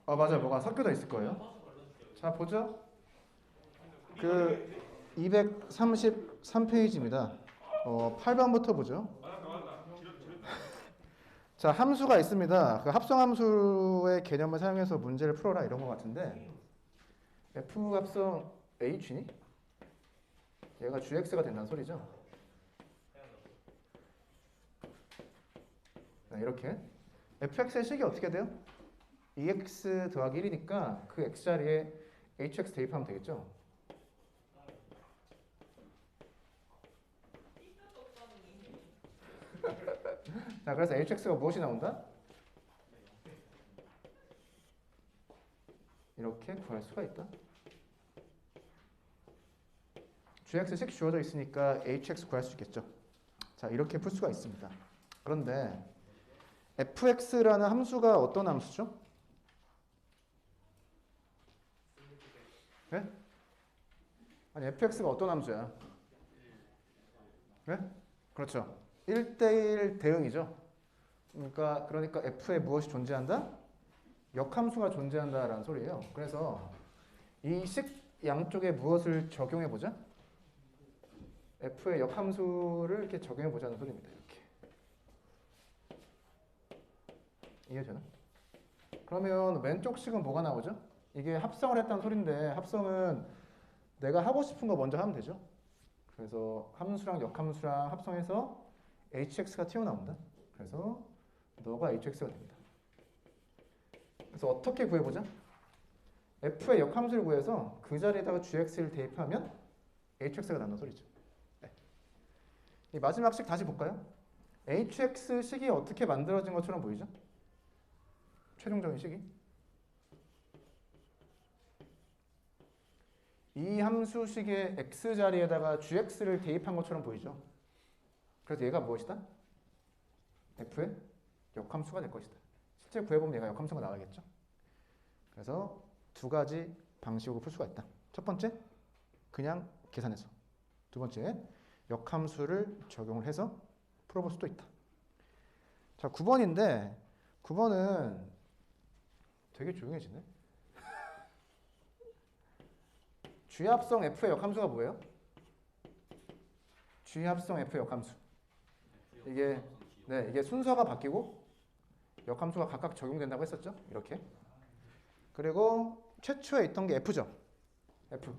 맞아요. 뭐가 섞여져 있을 거예요. 자, 보죠. 그 233페이지입니다. 8번부터 보죠. 자, 함수가 있습니다. 그 합성함수의 개념을 사용해서 문제를 풀어라 이런 것 같은데 f 합성 h니? 얘가 gx가 된다는 소리죠. 네, 이렇게 fx의 식이 어떻게 돼요? 2x 더하기 1이니까 그 x 자리에 hx 대입하면 되겠죠. 자, 그래서 hx가 무엇이 나온다? 이렇게 구할 수가 있다. gx식 주어져 있으니까 hx 구할 수 있겠죠. 자, 이렇게 풀 수가 있습니다. 그런데 fx라는 함수가 어떤 함수죠? 네? 아니, fx가 어떤 함수야? 네? 그렇죠. 1대1 대응이죠. 그러니까 f에 무엇이 존재한다? 역함수가 존재한다라는 소리예요. 그래서 이 식 양쪽에 무엇을 적용해 보자? f의 역함수를 이렇게 적용해 보자는 소리입니다. 이렇게. 이해되나? 그러면 왼쪽 식은 뭐가 나오죠? 이게 합성을 했다는 소린데 합성은 내가 하고 싶은 거 먼저 하면 되죠. 그래서 함수랑 역함수랑 합성해서 hx가 튀어나온다. 그래서 너가 hx가 됩니다. 그래서 어떻게 구해보자? f의 역함수를 구해서 그 자리에다가 gx를 대입하면 hx가 난다는 소리죠. 네. 이 마지막 식 다시 볼까요? hx식이 어떻게 만들어진 것처럼 보이죠? 최종적인 식이. 이 함수식의 x자리에다가 gx를 대입한 것처럼 보이죠? 그래서 얘가 무엇이다? f의 역함수가 될 것이다. 실제 구해보면 얘가 역함수가 나와야겠죠? 그래서 두 가지 방식으로 풀 수가 있다. 첫 번째, 그냥 계산해서. 두 번째, 역함수를 적용을 해서 풀어볼 수도 있다. 자, 9번인데 9번은 되게 조용해지네. G합성 F의 역함수가 뭐예요? G합성 F의 역함수. 이게 순서가 바뀌고 역함수가 각각 적용된다고 했었죠? 이렇게. 그리고 최초에 있던 게 F죠. F.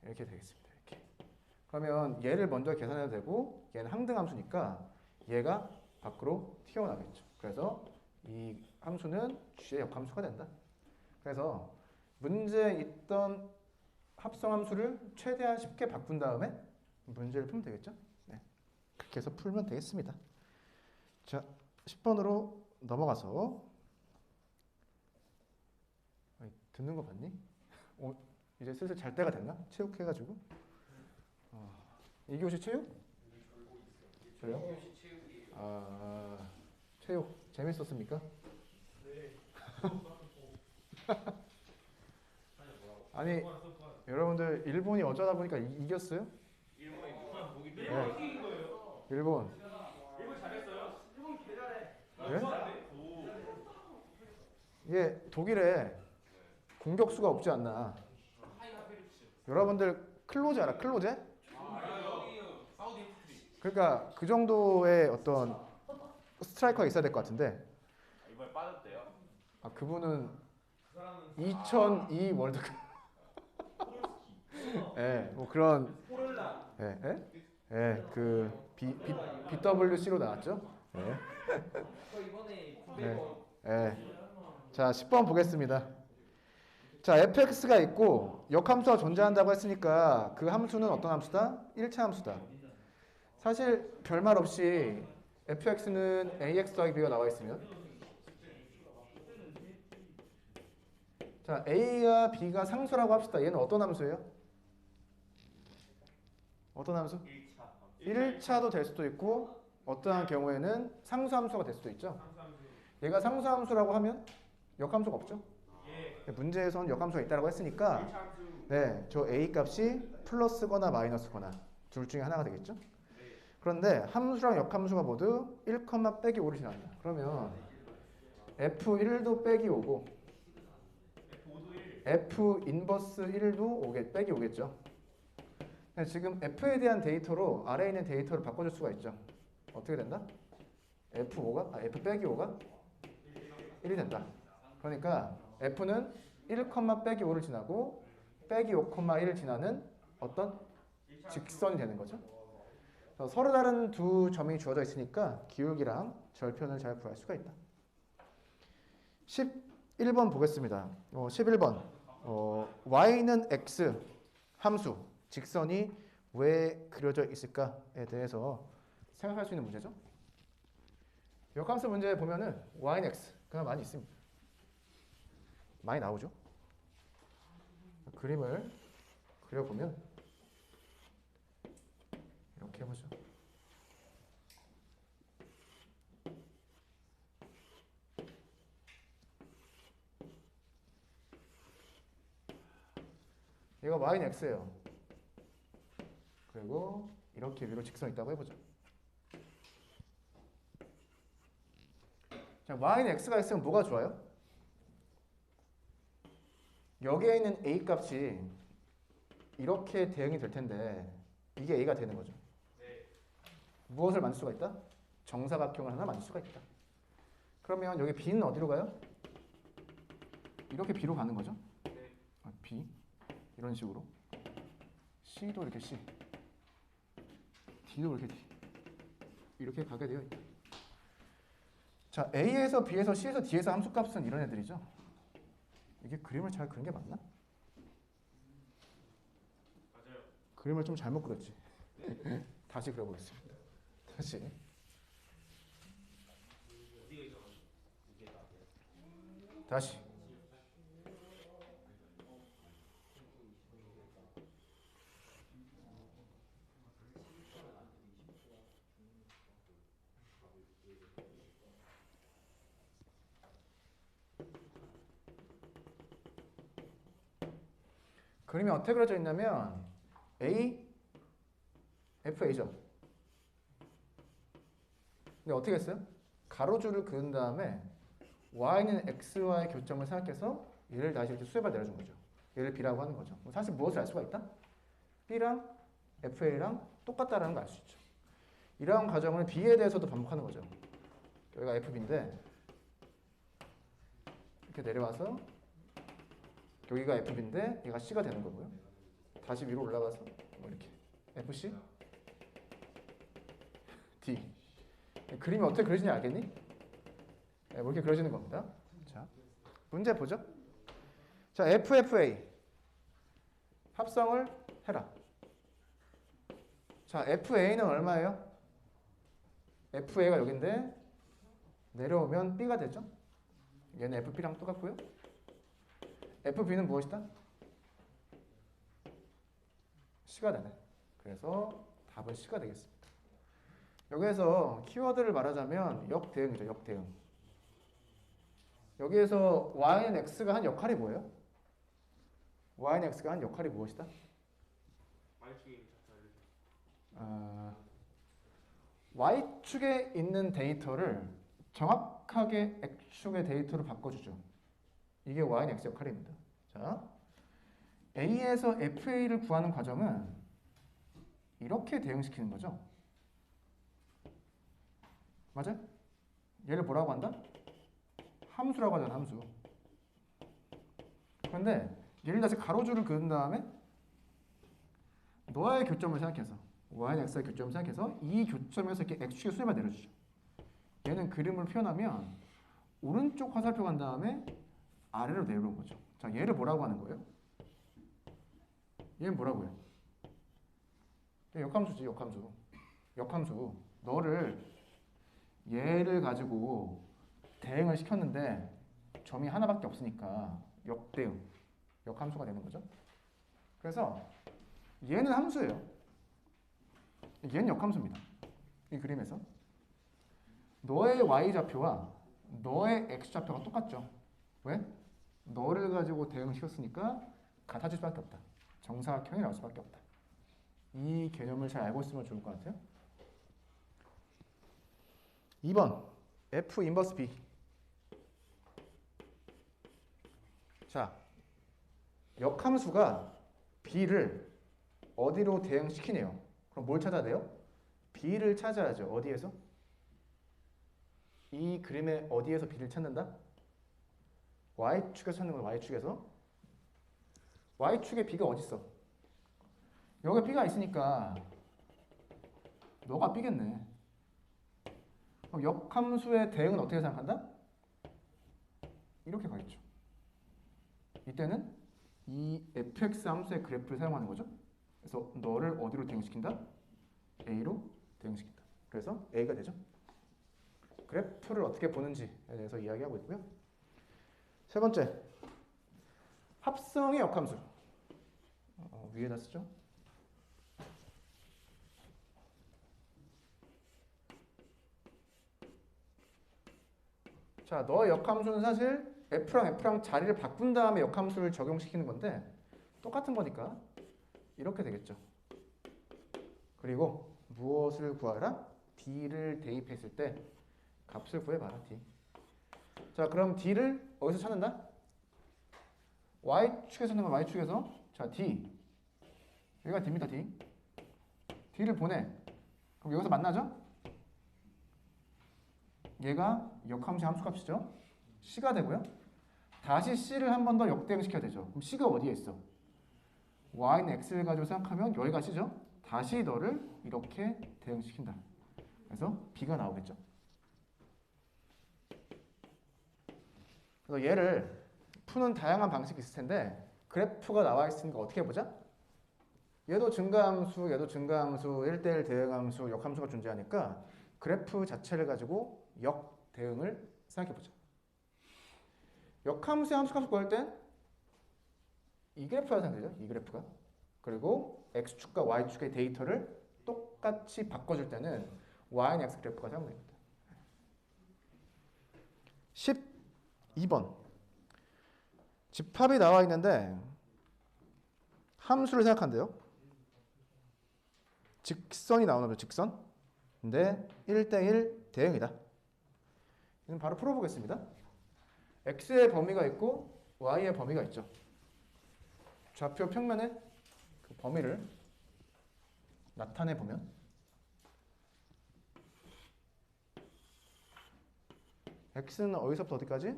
이렇게 되겠습니다. 이렇게. 그러면 얘를 먼저 계산해도 되고 얘는 항등함수니까 얘가 밖으로 튀어나가겠죠. 그래서 이 함수는 G의 역함수가 된다. 그래서 문제에 있던 합성함수를 최대한 쉽게 바꾼 다음에 문제를 풀면 되겠죠. 네. 그렇게 해서 풀면 되겠습니다. 자, 10번으로 넘어가서 듣는 거 봤니? 이제 슬슬 잘 때가 됐나? 체육해가지고 2교시 체육? 저요? 2교시 체육이에요. 체육 재밌었습니까? 네. 아니, 여러분들 일본이 어쩌다 보니까 이겼어요? 일본이 누구랑 보기 네. 때문에 이긴 거예요. 일본 잘했어요. 일본 개 잘해. 네? 이게 독일에 공격수가 없지 않나. 여러분들 클로제 알아? 클로제? 사우디 그러니까 그 정도의 어떤 스트라이커가 있어야 될 것 같은데 이번에 빠졌대요. 그분은 2002 월드컵 예, 뭐 그런 그 BWC로 나왔죠. 예. 이번에 900원. 예. 자, 10번 보겠습니다. 자, fx가 있고 역함수가 존재한다고 했으니까 그 함수는 어떤 함수다? 1차 함수다. 사실 별말 없이 fx는 ax 더하기 b가 나와 있으면 자, a와 b가 상수라고 합시다. 얘는 어떤 함수예요? 어떤 함수? 1차도 될 수도 있고 어떠한 경우에는 상수함수가 될 수도 있죠. 얘가 상수함수라고 하면 역함수가 없죠. 문제에서는 역함수가 있다고 했으니까 네, 저 a 값이 플러스거나 마이너스거나 둘 중에 하나가 되겠죠. 그런데 함수랑 역함수가 모두 1, 빼기 5를 지난다. 그러면 F1도 빼기 5고 F5도 1. F 인버스 1도 빼기 5겠죠. 지금 F에 대한 데이터로 아래에 있는 데이터를 바꿔줄 수가 있죠. 어떻게 된다? F5가 F 빼기 5가 1이 된다. 그러니까 F는 1, 빼기 5를 지나고 빼기 5, 1을 지나는 어떤 직선이 되는 거죠. 서로 다른 두 점이 주어져 있으니까 기울기랑 절편을 잘 구할 수가 있다. 11번 보겠습니다. 11번 y는 x 함수 직선이 왜 그려져 있을까에 대해서 생각할 수 있는 문제죠. 역함수 문제 보면은 y는 x 그냥 많이 있습니다. 많이 나오죠. 그림을 그려보면 이렇게 해보죠. 얘가 y는 x예요. 그리고 이렇게 위로 직선이 있다고 해보죠. 자, y는 x가 있으면 뭐가 좋아요? 여기에 있는 a 값이 이렇게 대응이 될 텐데 이게 a가 되는 거죠. 무엇을 만들 수가 있다? 정사각형을 하나 만들 수가 있다. 그러면 여기 b는 어디로 가요? 이렇게 b로 가는 거죠. b 이런 식으로 c도 이렇게 c d도 이렇게 d 이렇게 가게 되어 있다. 자, a에서 b에서 c에서 d에서 함수값은 이런 애들이죠. 이게 그림을 잘 그린 게 맞나? 맞아요. 그림을 좀 잘못 그렸지. 다시 그려보겠습니다. 다시. 다시. 그림이 어떻게 그려져 있냐면 A, FA죠. 근데 어떻게 했어요? 가로줄을 그은 다음에 Y는 X와의 교점을 생각해서 얘를 다시 이렇게 수에발 내려준 거죠. 얘를 B라고 하는 거죠. 사실 무엇을 알 수가 있다? B랑 FA랑 똑같다라는 걸 알 수 있죠. 이러한 과정을 B에 대해서도 반복하는 거죠. 여기가 FB인데 이렇게 내려와서 여기가 FB인데 얘가 C가 되는 거고요. 다시 위로 올라가서 뭐 이렇게 FC D. 그림이 어떻게 그려지는지 알겠니? 네, 뭐 이렇게 그려지는 겁니다. 자, 문제 보죠. 자, FFA 합성을 해라. 자, FA는 얼마예요? FA가 여기인데 내려오면 B가 되죠. 얘는 FB랑 똑같고요. FB는 무엇이다? C가 되네. 그래서 답은 C가 되겠습니다. 여기에서 키워드를 말하자면 역대응이죠. 역대응. 여기에서 y는 x가 한 역할이 뭐예요? y는 x가 한 역할이 무엇이다? y축에 있는 데이터를 정확하게 x축의 데이터로 바꿔주죠. 이게 y는 x 역할입니다. 자, A에서 FA를 구하는 과정은 이렇게 대응시키는 거죠. 맞아요? 얘를 뭐라고 한다? 함수라고 하잖아, 함수. 그런데 얘를 다시 가로줄을 그은 다음에 너와의 교점을 생각해서 y는 x의 교점을 생각해서 이 교점에서 이렇게 x축의 수에만 내려주죠. 얘는 그림을 표현하면 오른쪽 화살표 간 다음에 아래로 내려오는 거죠. 자, 얘를 뭐라고 하는 거예요? 얘는 뭐라고요? 역함수지, 역함수. 역함수. 너를 얘를 가지고 대응을 시켰는데 점이 하나밖에 없으니까 역대응, 역함수가 되는 거죠. 그래서 얘는 함수예요. 얘는 역함수입니다. 이 그림에서 너의 y좌표와 너의 x좌표가 똑같죠. 왜? 너를 가지고 대응시켰으니까 같아질 수밖에 없다. 정사각형이 나올 수밖에 없다. 이 개념을 잘 알고 있으면 좋을 것 같아요. 2번 F 인버스 B 자, 역함수가 b를 어디로 대응시키네요. 그럼 뭘 찾아야 돼요? b를 찾아야죠. 어디에서? 이 그림의 어디에서 b를 찾는다? y축에서 찾는 거예요. y축에서. y축에 b가 어디 있어? 여기 b가 있으니까 너가 b겠네. 그럼 역함수의 대응은 어떻게 생각한다? 이렇게 가겠죠. 이때는 이 fx 함수의 그래프를 사용하는 거죠. 그래서 너를 어디로 대응시킨다? a로 대응시킨다. 그래서 a가 되죠. 그래프를 어떻게 보는지에 대해서 이야기하고 있고요. 세 번째, 합성의 역함수. 위에다 쓰죠. 자, 너의 역함수는 사실 F랑 자리를 바꾼 다음에 역함수를 적용시키는 건데 똑같은 거니까 이렇게 되겠죠. 그리고 무엇을 구하라? D를 대입했을 때 값을 구해봐라. D. 자, 그럼 D를 어디서 찾는다? Y축에서 찾는 건 Y축에서. 자, D. 여기가 D입니다. D. D를 보내. 그럼 여기서 만나죠? 얘가 역함수의 함수값이죠. C가 되고요. 다시 C를 한 번 더 역대응시켜야 되죠. 그럼 C가 어디에 있어? Y는 X를 가지고 생각하면 여기가 C죠. 다시 너를 이렇게 대응시킨다. 그래서 B가 나오겠죠. 그래서 얘를 푸는 다양한 방식이 있을 텐데 그래프가 나와 있으니까 어떻게 해보자? 얘도 증가함수, 얘도 증가함수, 1대1 대응함수, 역함수가 존재하니까 그래프 자체를 가지고 역대응을 생각해보자. 역함수의 함수값을 구할 땐 이 그래프가 생각되죠. 이 그래프가. 그리고 x축과 y축의 데이터를 똑같이 바꿔줄 때는 y는 x 그래프가 사용됩니다. 12번. 집합이 나와 있는데 함수를 생각한대요. 직선이 나오나 봐요. 직선. 근데 1대1 대응이다. 이건 바로 풀어보겠습니다. x의 범위가 있고 y의 범위가 있죠. 좌표 평면에 그 범위를 나타내 보면 x는 어디서부터 어디까지?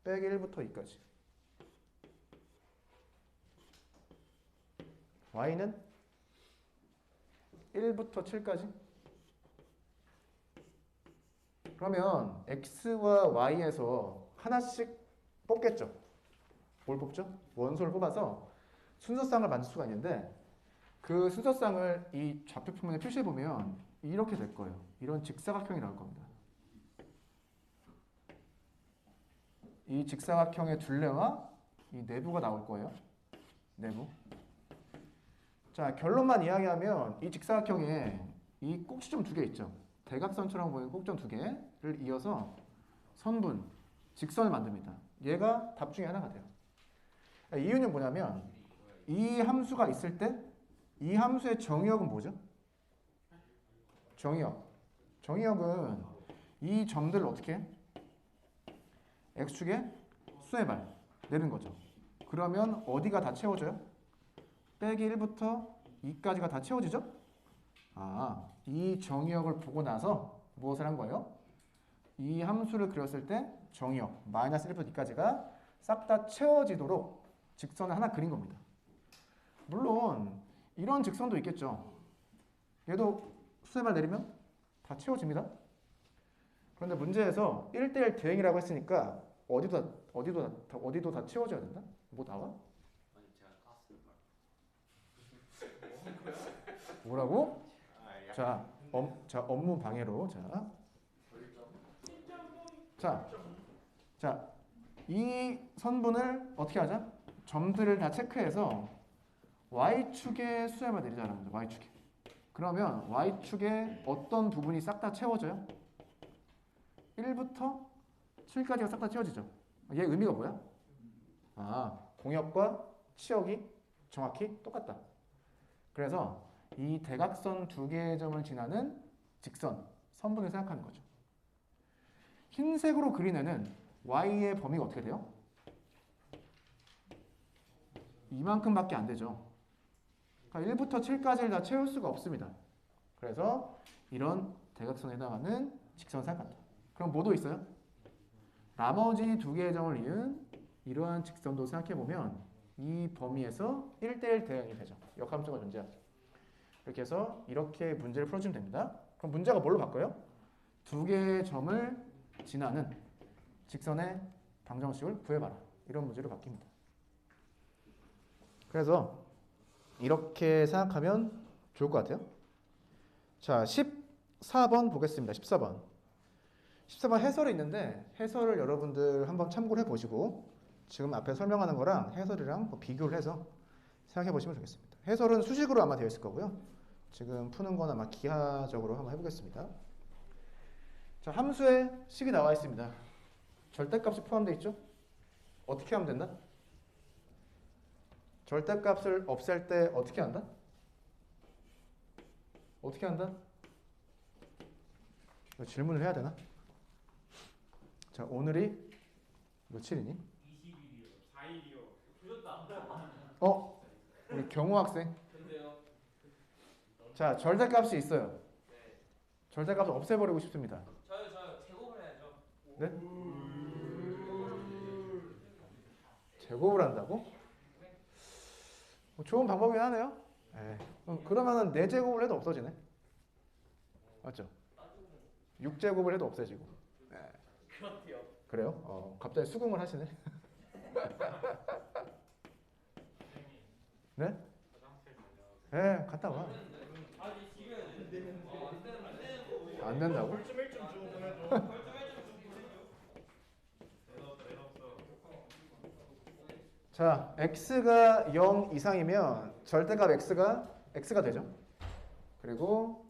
빼기 1부터 2까지. y는 1부터 7까지. 그러면 x와 y에서 하나씩 뽑겠죠. 뭘 뽑죠? 원소를 뽑아서 순서쌍을 만들 수가 있는데 그 순서쌍을 이 좌표 평면에 표시해 보면 이렇게 될 거예요. 이런 직사각형이 나올 겁니다. 이 직사각형의 둘레와 이 내부가 나올 거예요. 내부. 자, 결론만 이야기하면 이 직사각형에 이 꼭지점 두 개 있죠. 대각선처럼 보이는 꼭지점 두 개를 이어서 선분, 직선을 만듭니다. 얘가 답 중에 하나가 돼요. 이유는 뭐냐면 이 함수가 있을 때 이 함수의 정의역은 뭐죠? 정의역. 정의역은 이 점들을 어떻게 해? x축에 수의 발 내는 거죠. 그러면 어디가 다 채워져요? 빼기 1부터 2까지가 다 채워지죠? 아, 이 정의역을 보고 나서 무엇을 한 거예요? 이 함수를 그렸을 때 정의역 마이너스 1부터 2까지가 싹 다 채워지도록 직선을 하나 그린 겁니다. 물론 이런 직선도 있겠죠. 얘도 수세발 내리면 다 채워집니다. 그런데 문제에서 1대1 대응이라고 했으니까 어디도 다 채워져야 된다? 뭐 나와? 아니 제가 깠을 뭐라고? 자, 업무 방해로 이 선분을 어떻게 하자? 점들을 다 체크해서 y축에 수렴을 내리자는 거죠. y축에. 그러면 y축에 어떤 부분이 싹 다 채워져요? 1부터 7까지가 싹 다 채워지죠. 얘 의미가 뭐야? 아, 공역과 치역이 정확히 똑같다. 그래서 이 대각선 두 개의 점을 지나는 직선, 선분을 생각하는 거죠. 흰색으로 그린 애는 y의 범위가 어떻게 돼요? 이만큼밖에 안 되죠. 그러니까 1부터 7까지를 다 채울 수가 없습니다. 그래서 이런 대각선에 해당하는 직선을 생각한다. 그럼 뭐도 있어요? 나머지 두 개의 점을 이은 이러한 직선도 생각해보면 이 범위에서 1대1 대응이 되죠. 역함수가 존재하죠. 이렇게 해서 이렇게 문제를 풀어주면 됩니다. 그럼 문제가 뭘로 바꿔요? 두 개의 점을 지나는 직선의 방정식을 구해봐라. 이런 문제로 바뀝니다. 그래서 이렇게 생각하면 좋을 것 같아요. 자, 14번 보겠습니다. 14번. 14번 해설이 있는데 해설을 여러분들 한번 참고를 해보시고 지금 앞에 설명하는 거랑 해설이랑 비교를 해서 생각해 보시면 좋겠습니다. 해설은 수식으로 아마 되어 있을 거고요. 지금 푸는 건 아마 기하적으로 한번 해보겠습니다. 자, 함수에 식이 나와 있습니다. 절대값이 포함되어 있죠? 어떻게 하면 된다? 절대값을 없앨 때 어떻게 한다? 어떻게 한다? 질문을 해야 되나? 자, 오늘이 며칠이니? 20일이요. 4일이요. 어? 우리 경호 학생. 자, 절대값이 있어요. 절대값을 없애버리고 싶습니다. 저요. 제곱을 해야죠. 네? 제곱을 한다고? 좋은 방법이긴 하네요. 네. 그러면은 4제곱을 해도 없어지네. 맞죠? 6제곱을 해도 없어지고. 네. 그렇대요. 그래요? 갑자기 수긍을 하시네. 네? 네, 갔다 와. 아니 지금 안 되는 거. 안 된다고? 벌점 1점 주고 보내줘. 자, x가 0 이상이면 절대값 x가 되죠. 그리고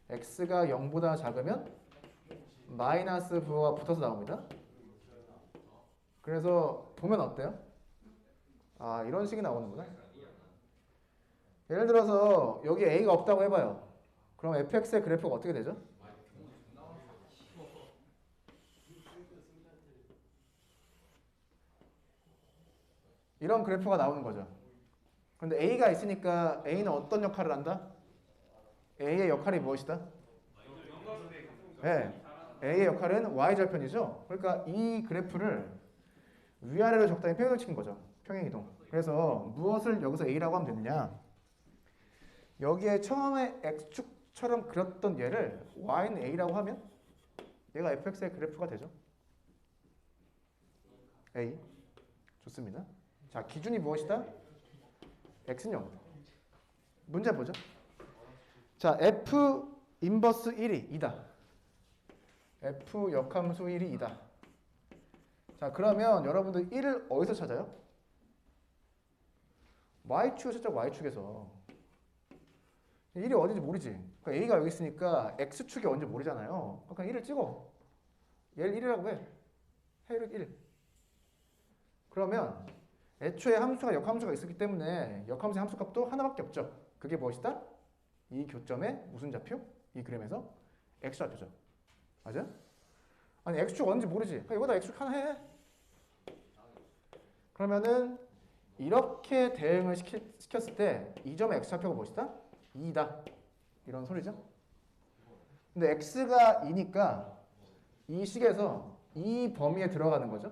x가 0보다 작으면 마이너스 부호가 붙어서 나옵니다. 그래서 보면 어때요? 아, 이런 식이 나오는구나. 예를 들어서 여기 a가 없다고 해봐요. 그럼 fx의 그래프가 어떻게 되죠? 이런 그래프가 나오는 거죠. 그런데 a가 있으니까 a는 어떤 역할을 한다? a의 역할이 무엇이다? 네, a의 역할은 y절편이죠. 그러니까 이 그래프를 위아래로 적당히 평행을 시킨 거죠. 평행이동. 그래서 무엇을 여기서 a라고 하면 되느냐? 여기에 처음에 x축처럼 그렸던 얘를 y는 a라고 하면 얘가 fx의 그래프가 되죠. a. 좋습니다. 자, 기준이 무엇이다? x는 0이다. 문제 보죠. 자, f 인버스 1이 2다. f 역함수 1이 2다. 자, 그러면 여러분들 1을 어디서 찾아요? y축에서 찾죠. y축에서. 1이 어딘지 모르지. 그러니까 a가 여기 있으니까 x축이 어딘지 모르잖아요. 그러니까 1을 찍어. 얘를 1이라고 해. 해를 1. 그러면 애초에 함수가 역함수가 있었기 때문에 역함수의 함수값도 하나밖에 없죠. 그게 무엇이다? 이 교점의 무슨 좌표? 이 그림에서 x좌표죠. 맞아요? 아니 x축 어딘지 모르지. 그러니까 이거다 x축 하나 해. 그러면은 이렇게 대응을 시켰을 때 이 점의 x좌표가 무엇이다? 2다. 이런 소리죠. 근데 x가 2니까 이 식에서 이 범위에 들어가는 거죠.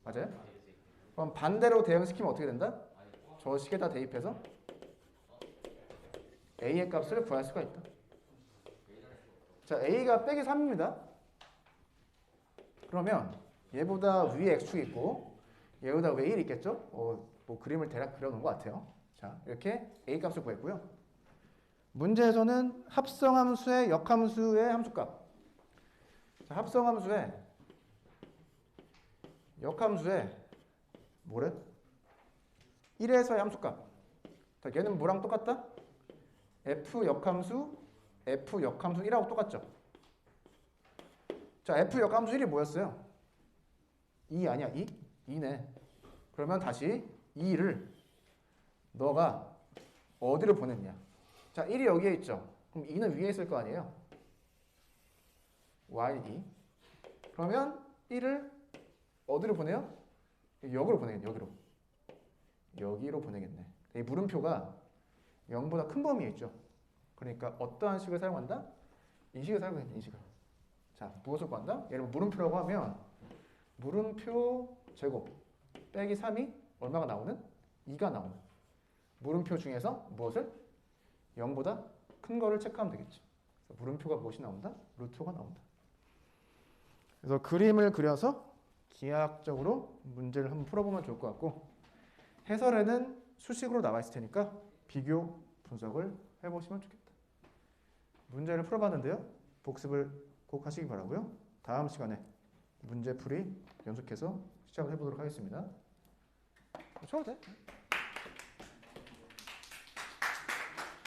맞아요? 그럼 반대로 대응시키면 어떻게 된다? 저 식에다 대입해서 a의 값을 구할 수가 있다. 자, a가 빼기 3입니다. 그러면 얘보다 위에 x축이 있고 얘보다 위에 1이 있겠죠? 뭐 그림을 대략 그려놓은 것 같아요. 자, 이렇게 a 값을 구했고요. 문제에서는 합성함수의 역함수의 함수값. 자, 합성함수의 역함수의 뭐래? 1에서의 함수값. 자, 얘는 뭐랑 똑같다? f 역함수 1하고 똑같죠? 자, f 역함수 1이 뭐였어요? 2 아니야? 2? 2네. 그러면 다시 2를 너가 어디로 보냈냐? 자, 1이 여기에 있죠? 그럼 2는 위에 있을 거 아니에요? y2. 그러면 1을 어디로 보내요? 여기로 보내요. 여기로. 여기로 보내겠네. 이 물음표가 0보다 큰 범위에 있죠. 그러니까 어떠한 식을 사용한다? 이 식을 사용하겠네. 이 식을. 자, 무엇을 구한다? 예를 들면 물음표라고 하면 물음표 제곱 빼기 3이 얼마가 나오는? 2가 나오는. 물음표 중에서 무엇을? 0보다 큰 거를 체크하면 되겠지. 그래서 물음표가 무엇이 나온다? 루트가 나온다. 그래서 그림을 그려서 기하학적으로 문제를 한번 풀어보면 좋을 것 같고, 해설에는 수식으로 나와 있을 테니까 비교 분석을 해보시면 좋겠다. 문제를 풀어봤는데요. 복습을 꼭 하시기 바라고요. 다음 시간에 문제풀이 연속해서 시작을 해보도록 하겠습니다. 쳐도 돼?